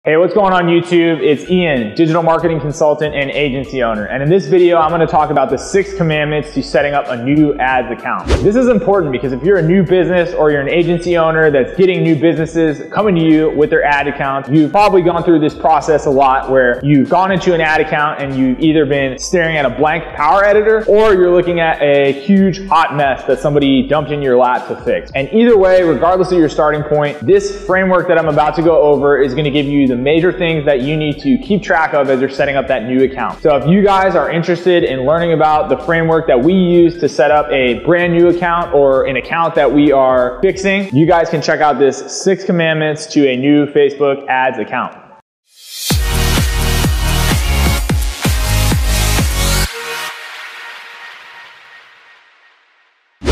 Hey, what's going on YouTube? It's Ian, digital marketing consultant and agency owner. And in this video, I'm gonna talk about the 6 commandments to setting up a new ads account. This is important because if you're a new business or you're an agency owner that's getting new businesses coming to you with their ad accounts, you've probably gone through this process a lot where you've gone into an ad account and you've either been staring at a blank power editor or you're looking at a huge hot mess that somebody dumped in your lap to fix. And either way, regardless of your starting point, this framework that I'm about to go over is gonna give you the major things that you need to keep track of as you're setting up that new account. So if you guys are interested in learning about the framework that we use to set up a brand new account or an account that we are fixing, you guys can check out this 6 commandments to a new Facebook ads account.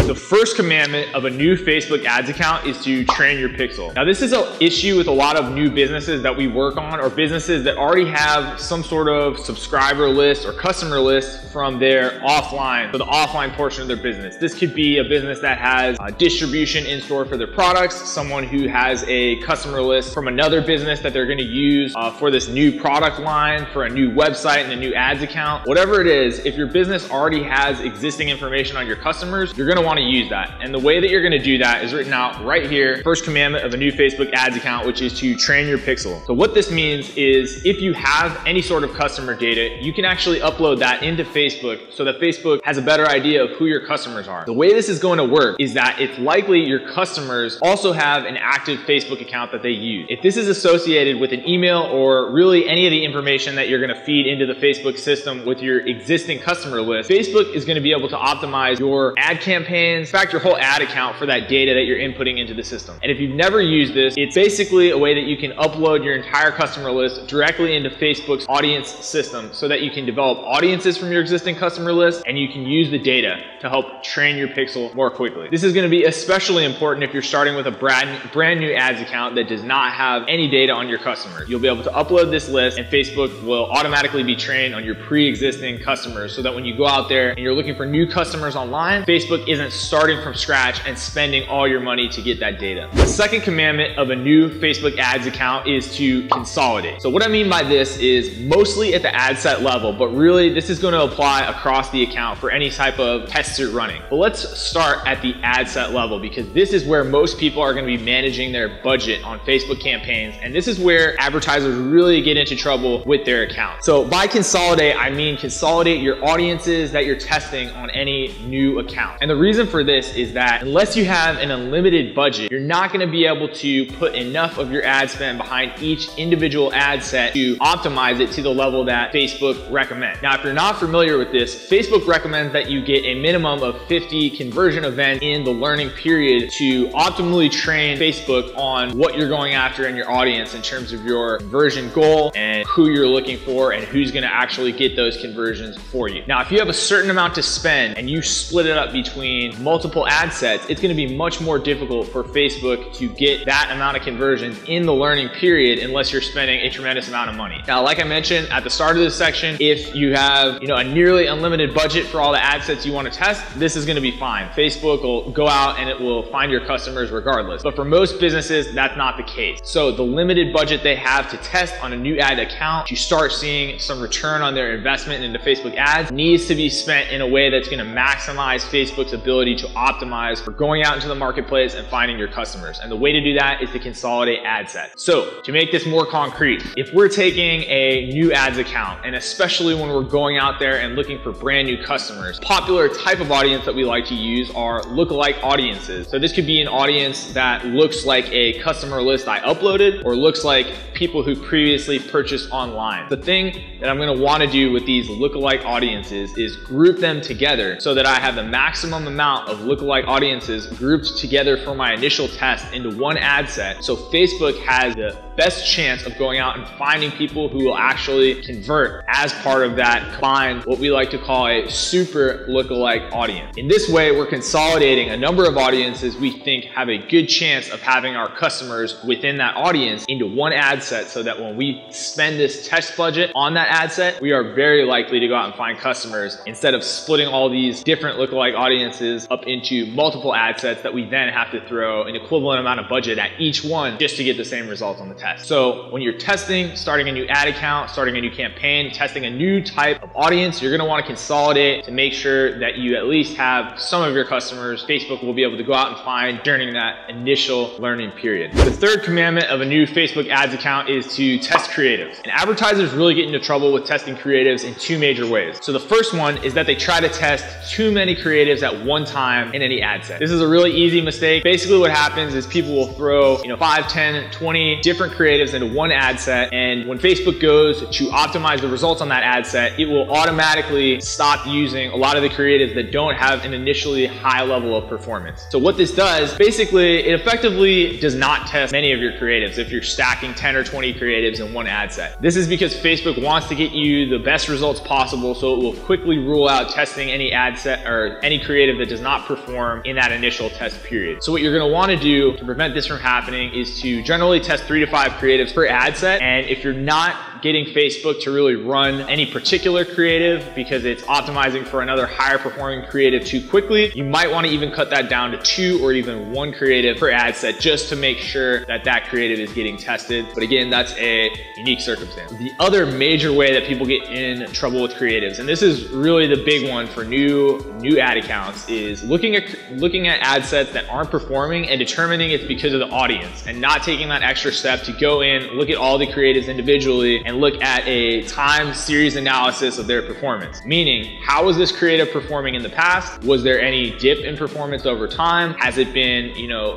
The first commandment of a new Facebook ads account is to train your pixel. Now, this is an issue with a lot of new businesses that we work on, or businesses that already have some sort of subscriber list or customer list from their offline, for the offline portion of their business. This could be a business that has distribution in store for their products, someone who has a customer list from another business that they're gonna use for this new product line, for a new website and a new ads account. Whatever it is, if your business already has existing information on your customers, you're gonna want to use that. And the way that you're going to do that is written out right here. First commandment of a new Facebook ads account, which is to train your pixel. So what this means is if you have any sort of customer data, you can actually upload that into Facebook so that Facebook has a better idea of who your customers are. The way this is going to work is that it's likely your customers also have an active Facebook account that they use. If this is associated with an email or really any of the information that you're going to feed into the Facebook system with your existing customer list, Facebook is going to be able to optimize your ad campaign, in fact, your whole ad account for that data that you're inputting into the system. And if you've never used this, it's basically a way that you can upload your entire customer list directly into Facebook's audience system so that you can develop audiences from your existing customer list and you can use the data to help train your pixel more quickly. This is going to be especially important if you're starting with a brand new ads account that does not have any data on your customers. You'll be able to upload this list and Facebook will automatically be trained on your pre-existing customers so that when you go out there and you're looking for new customers online, Facebook isn't starting from scratch and spending all your money to get that data. The second commandment of a new Facebook ads account is to consolidate. So what I mean by this is mostly at the ad set level, but really this is going to apply across the account for any type of tests you're running. But let's start at the ad set level because this is where most people are going to be managing their budget on Facebook campaigns, and this is where advertisers really get into trouble with their account. So by consolidate, I mean consolidate your audiences that you're testing on any new account. And the reason for this is that unless you have an unlimited budget, you're not going to be able to put enough of your ad spend behind each individual ad set to optimize it to the level that Facebook recommends. Now, if you're not familiar with this, Facebook recommends that you get a minimum of 50 conversion events in the learning period to optimally train Facebook on what you're going after in your audience in terms of your conversion goal and who you're looking for and who's going to actually get those conversions for you. Now, if you have a certain amount to spend and you split it up between multiple ad sets, it's going to be much more difficult for Facebook to get that amount of conversions in the learning period unless you're spending a tremendous amount of money. Now, like I mentioned at the start of this section, if you have a nearly unlimited budget for all the ad sets you want to test, this is going to be fine. Facebook will go out and it will find your customers regardless. But for most businesses, that's not the case. So the limited budget they have to test on a new ad account to start seeing some return on their investment into Facebook ads needs to be spent in a way that's going to maximize Facebook's ability to optimize for going out into the marketplace and finding your customers. And the way to do that is to consolidate ad sets. So to make this more concrete, if we're taking a new ads account, and especially when we're going out there and looking for brand new customers, popular type of audience that we like to use are lookalike audiences. So this could be an audience that looks like a customer list I uploaded or looks like people who previously purchased online. The thing that I'm going to want to do with these lookalike audiences is group them together so that I have the maximum amount of lookalike audiences grouped together for my initial test into one ad set. So Facebook has the best chance of going out and finding people who will actually convert as part of that combined, what we like to call a super lookalike audience. In this way, we're consolidating a number of audiences we think have a good chance of having our customers within that audience into one ad set so that when we spend this test budget on that ad set, we are very likely to go out and find customers instead of splitting all these different lookalike audiences up into multiple ad sets that we then have to throw an equivalent amount of budget at each one just to get the same results on the test. test. So when you're testing, starting a new ad account, starting a new campaign, testing a new type of audience, you're gonna wanna consolidate to make sure that you at least have some of your customers Facebook will be able to go out and find during that initial learning period. The third commandment of a new Facebook ads account is to test creatives. And advertisers really get into trouble with testing creatives in two major ways. So the first one is that they try to test too many creatives at one time in any ad set. This is a really easy mistake. Basically what happens is people will throw 5, 10, 20 different creatives into one ad set, and when Facebook goes to optimize the results on that ad set, it will automatically stop using a lot of the creatives that don't have an initially high level of performance. So what this does, basically, it effectively does not test many of your creatives if you're stacking 10 or 20 creatives in one ad set. This is because Facebook wants to get you the best results possible, so it will quickly rule out testing any ad set or any creative that does not perform in that initial test period. So what you're gonna wanna do to prevent this from happening is to generally test 3 to 5 creatives per ad set. And if you're not getting Facebook to really run any particular creative because it's optimizing for another higher performing creative too quickly, you might want to even cut that down to 2 or even 1 creative per ad set just to make sure that that creative is getting tested. But again, that's a unique circumstance. The other major way that people get in trouble with creatives, and this is really the big one for new ad accounts, is looking at ad sets that aren't performing and determining it's because of the audience, and not taking that extra step to go in, look at all the creatives individually, and look at a time series analysis of their performance. Meaning, how was this creative performing in the past? Was there any dip in performance over time? Has it been,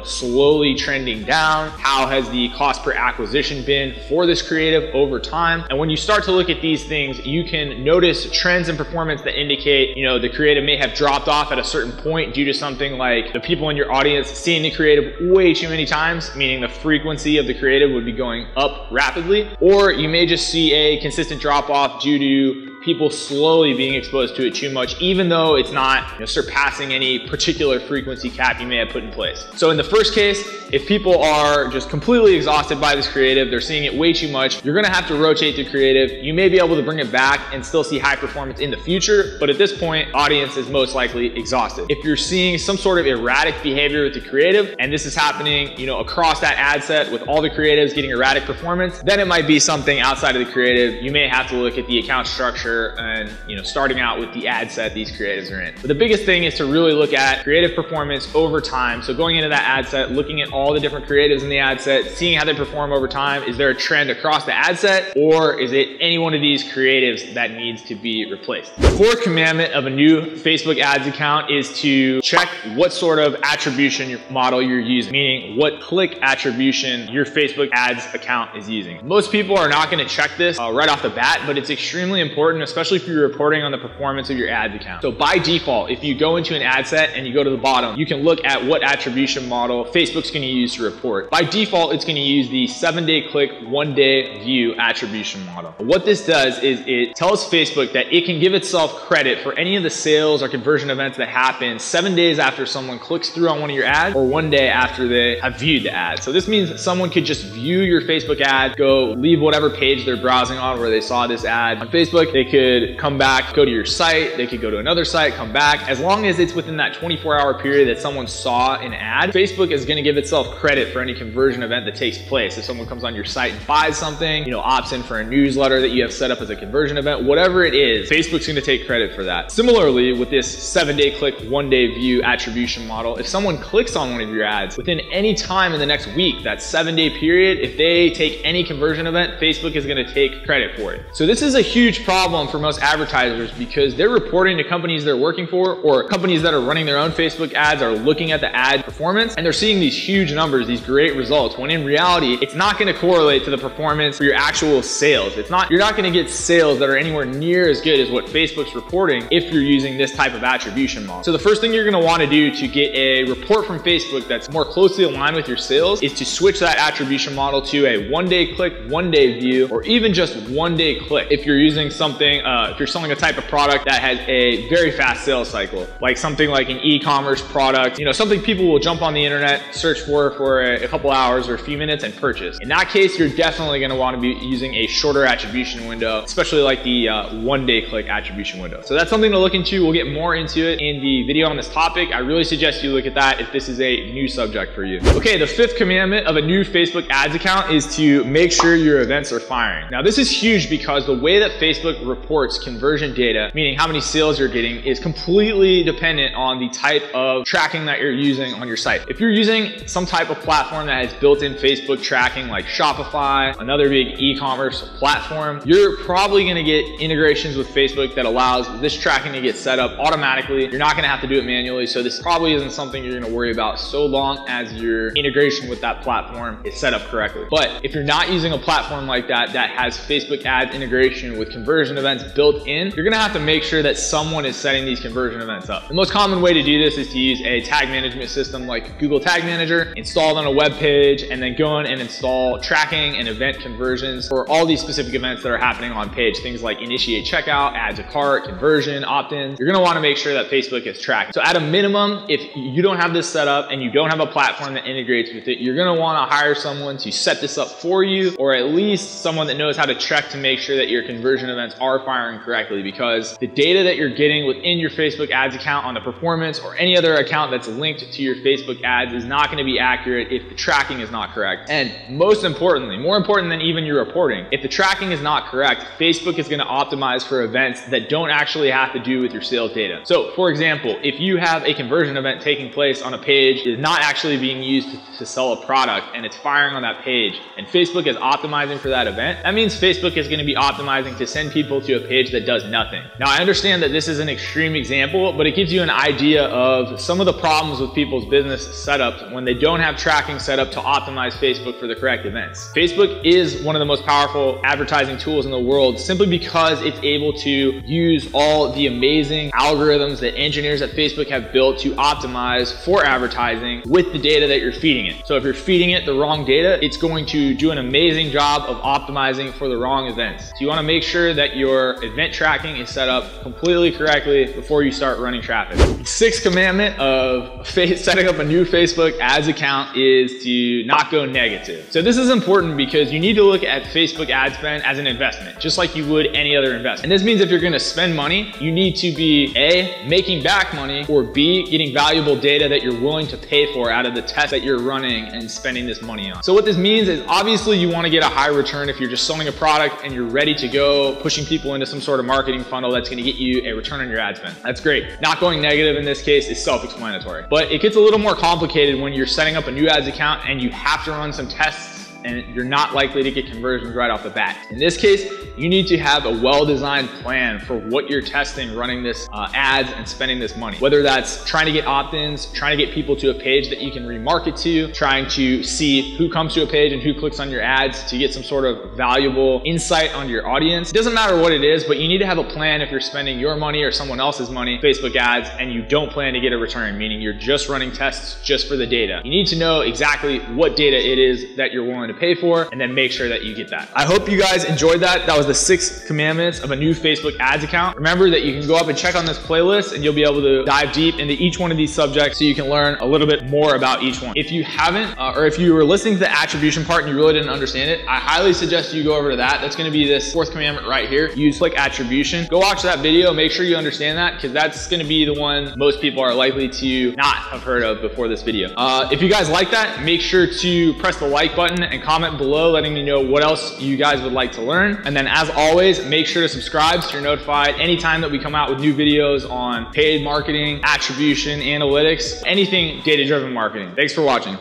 slowly trending down? How has the cost per acquisition been for this creative over time? And when you start to look at these things, you can notice trends in performance that indicate, the creative may have dropped off at a certain point due to something like the people in your audience seeing the creative way too many times, meaning the frequency of the creative would be going up rapidly. Or you may just see a consistent drop off due to people slowly being exposed to it too much, even though it's not surpassing any particular frequency cap you may have put in place. So in the first case, if people are just completely exhausted by this creative, they're seeing it way too much, you're gonna have to rotate the creative. You may be able to bring it back and still see high performance in the future, but at this point, audience is most likely exhausted. If you're seeing some sort of erratic behavior with the creative, and this is happening across that ad set with all the creatives getting erratic performance, then it might be something outside of the creative. You may have to look at the account structure and starting out with the ad set these creatives are in. But the biggest thing is to really look at creative performance over time. So going into that ad set, looking at all the different creatives in the ad set, seeing how they perform over time. Is there a trend across the ad set, or is it any one of these creatives that needs to be replaced? The fourth commandment of a new Facebook ads account is to check what sort of attribution model you're using, meaning what click attribution your Facebook ads account is using. Most people are not going to check this right off the bat, but it's extremely important, especially if you're reporting on the performance of your ads account. So by default, if you go into an ad set and you go to the bottom, you can look at what attribution model Facebook's going to use to report. By default, it's going to use the 7-day click, 1-day view attribution model. What this does is it tells Facebook that it can give itself credit for any of the sales or conversion events that happen 7 days after someone clicks through on one of your ads, or 1 day after they have viewed the ad. So this means that someone could just view your Facebook ad, go leave whatever page they're browsing on where they saw this ad on Facebook. They could come back, go to your site, they could go to another site, come back. As long as it's within that 24-hour period that someone saw an ad, Facebook is going to give itself credit for any conversion event that takes place. If someone comes on your site and buys something, opts in for a newsletter that you have set up as a conversion event, whatever it is, Facebook's going to take credit for that. Similarly, with this 7-day click, 1-day view attribution model, if someone clicks on one of your ads within any time in the next week, that 7-day period, if they take any conversion event, Facebook is going to take credit for it. So this is a huge problem for most advertisers because they're reporting to companies they're working for, or companies that are running their own Facebook ads are looking at the ad performance, and they're seeing these huge numbers, these great results, when in reality, it's not going to correlate to the performance for your actual sales. You're not going to get sales that are anywhere near as good as what Facebook's reporting if you're using this type of attribution model. So the first thing you're going to want to do to get a report from Facebook that's more closely aligned with your sales is to switch that attribution model to a 1-day click, 1-day view, or even just 1-day click. If you're using something something, if you're selling a type of product that has a very fast sales cycle, like something like an e-commerce product, something people will jump on the internet, search for a couple hours or a few minutes and purchase. In that case, you're definitely going to want to be using a shorter attribution window, especially like the one-day click attribution window. So that's something to look into. We'll get more into it in the video on this topic. I really suggest you look at that if this is a new subject for you. Okay, the fifth commandment of a new Facebook ads account is to make sure your events are firing. Now, this is huge because the way that Facebook reports conversion data, meaning how many sales you're getting, is completely dependent on the type of tracking that you're using on your site. If you're using some type of platform that has built-in Facebook tracking like Shopify, another big e-commerce platform, you're probably going to get integrations with Facebook that allows this tracking to get set up automatically. You're not going to have to do it manually, so this probably isn't something you're going to worry about so long as your integration with that platform is set up correctly. But if you're not using a platform like that that has Facebook ads integration with conversion events built in, you're going to have to make sure that someone is setting these conversion events up. The most common way to do this is to use a tag management system like Google Tag Manager, installed on a web page, and then go in and install tracking and event conversions for all these specific events that are happening on page. Things like initiate checkout, add to cart, conversion, opt-in. You're going to want to make sure that Facebook is tracking. So at a minimum, if you don't have this set up and you don't have a platform that integrates with it, you're going to want to hire someone to set this up for you, or at least someone that knows how to check to make sure that your conversion events are firing correctly, because the data that you're getting within your Facebook ads account on the performance or any other account that's linked to your Facebook ads is not going to be accurate if the tracking is not correct. And most importantly, more important than even your reporting, if the tracking is not correct, Facebook is going to optimize for events that don't actually have to do with your sales data. So for example, if you have a conversion event taking place on a page that is not actually being used to sell a product and it's firing on that page, and Facebook is optimizing for that event, that means Facebook is going to be optimizing to send people to a page that does nothing. Now, I understand that this is an extreme example, but it gives you an idea of some of the problems with people's business setups when they don't have tracking set up to optimize Facebook for the correct events. Facebook is one of the most powerful advertising tools in the world simply because it's able to use all the amazing algorithms that engineers at Facebook have built to optimize for advertising with the data that you're feeding it. So if you're feeding it the wrong data, it's going to do an amazing job of optimizing for the wrong events. So you want to make sure that your event tracking is set up completely correctly before you start running traffic. The sixth commandment of setting up a new Facebook ads account is to not go negative. So this is important because you need to look at Facebook ad spend as an investment, just like you would any other investment. And this means if you're going to spend money, you need to be A, making back money, or B, getting valuable data that you're willing to pay for out of the test that you're running and spending this money on. So what this means is obviously you want to get a high return if you're just selling a product and you're ready to go pushing people into some sort of marketing funnel that's going to get you a return on your ad spend. That's great. Not going negative in this case is self-explanatory. But it gets a little more complicated when you're setting up a new ads account and you have to run some tests and you're not likely to get conversions right off the bat. In this case, you need to have a well-designed plan for what you're testing running this ads and spending this money. Whether that's trying to get opt-ins, trying to get people to a page that you can remarket to, trying to see who comes to a page and who clicks on your ads to get some sort of valuable insight on your audience. It doesn't matter what it is, but you need to have a plan if you're spending your money or someone else's money, Facebook ads, and you don't plan to get a return, meaning you're just running tests just for the data. You need to know exactly what data it is that you're willing to pay for, and then make sure that you get that. I hope you guys enjoyed that. That was the 6 commandments of a new Facebook ads account. Remember that you can go up and check on this playlist and you'll be able to dive deep into each one of these subjects so you can learn a little bit more about each one. If you haven't, or if you were listening to the attribution part and you really didn't understand it, I highly suggest you go over to that. That's going to be this 4th commandment right here. Use click attribution. Go watch that video. Make sure you understand that, because that's going to be the one most people are likely to not have heard of before this video. If you guys like that, make sure to press the like button and comment below letting me know what else you guys would like to learn. And then as always, make sure to subscribe so you're notified anytime that we come out with new videos on paid marketing, attribution, analytics, anything data-driven marketing. Thanks for watching.